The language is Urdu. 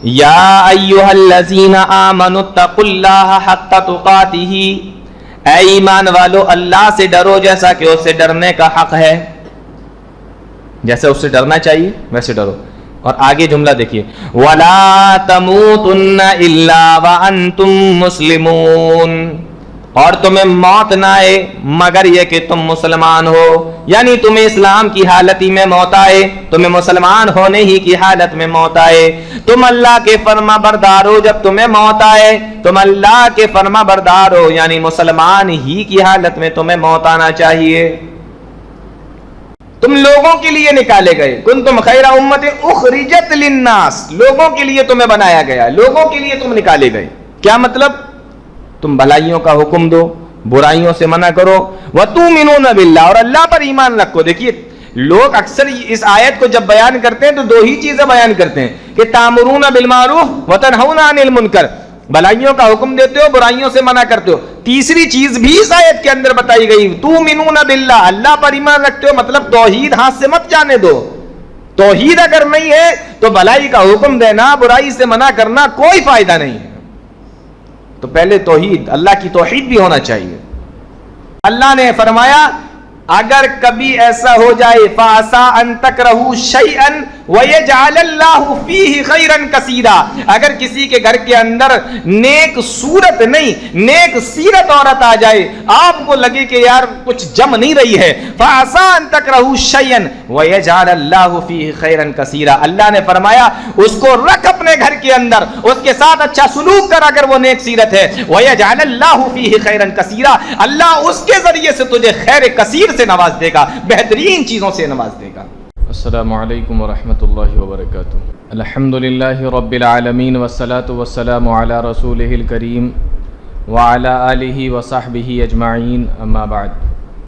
یا ایھا الذین آمنوا اتقوا اللہ حق تقاتہ، اے ایمان والو اللہ سے ڈرو جیسا کہ اس سے ڈرنے کا حق ہے، جیسے اس سے ڈرنا چاہیے ویسے ڈرو. اور آگے جملہ دیکھیے، وَلَا تَمُوتُنَّ إِلَّا وَأَنْتُمْ مُسْلِمُونَ، اور تمہیں موت نہ آئے مگر یہ کہ تم مسلمان ہو، یعنی تمہیں اسلام کی حالت ہی میں موت آئے، تمہیں مسلمان ہونے ہی کی حالت میں موت آئے. تم اللہ کے فرما بردار ہو، جب تمہیں موت آئے تم اللہ کے فرما بردار ہو، یعنی مسلمان ہی کی حالت میں تمہیں موت آنا چاہیے. تم لوگوں کے لیے نکالے گئے، کنتم خیر امت اخرجت للناس، لوگوں کے لیے تمہیں بنایا گیا، لوگوں کے لیے تم نکالے گئے. کیا مطلب؟ تم بھلائیوں کا حکم دو، برائیوں سے منع کرو، وتؤمنون باللہ، اور اللہ پر ایمان رکھو. دیکھیے لوگ اکثر اس آیت کو جب بیان کرتے ہیں تو دو ہی چیزیں بیان کرتے ہیں کہ تامرون بالمعروف وتنہون عن المنکر، بھلائیوں کا حکم دیتے ہو، برائیوں سے منع کرتے ہو. تیسری چیز بھی اس آیت کے اندر بتائی گئی، تؤمنون باللہ، اللہ پر ایمان رکھتے ہو، مطلب توحید ہاتھ سے مت جانے دو. توحید اگر نہیں ہے تو بھلائی کا حکم دینا، برائی سے منع کرنا کوئی فائدہ نہیں ہے. تو پہلے توحید، اللہ کی توحید بھی ہونا چاہیے. اللہ نے فرمایا اگر کبھی ایسا ہو جائے فَعَسَىٰ أَن تَكْرَهُوا شَيْئًا وَيَجْعَلَ اللَّهُ فِيهِ خَيْرًا كَثِيرًا، اگر کسی کے گھر کے اندر نیک صورت نہیں، نیک سیرت عورت آ جائے، آپ کو لگے کہ یار کچھ جم نہیں رہی ہے، فَعَسَىٰ أَن تَكْرَهُوا شَيْئًا وَيَجْعَلَ اللَّهُ فِيهِ خَيْرًا كَثِيرًا، اللہ نے فرمایا اس کو رکھ اپنے گھر کے اندر، اس کے ساتھ اچھا سلوک کر اگر وہ نیک سیرت ہے، وَيَجْعَلَ اللَّهُ فِيهِ خَيْرًا كَثِيرًا، اللہ اس کے ذریعے سے تجھے خیر کثیر سے نواز دے گا، بہترین چیزوں سے نواز دے گا. السلام علیکم ورحمۃ اللہ وبرکاتہ. الحمدللہ رب العالمین والصلاة والسلام علی رسولہ الکریم وعلی آلہ وصحبہ اجمعین، اما بعد.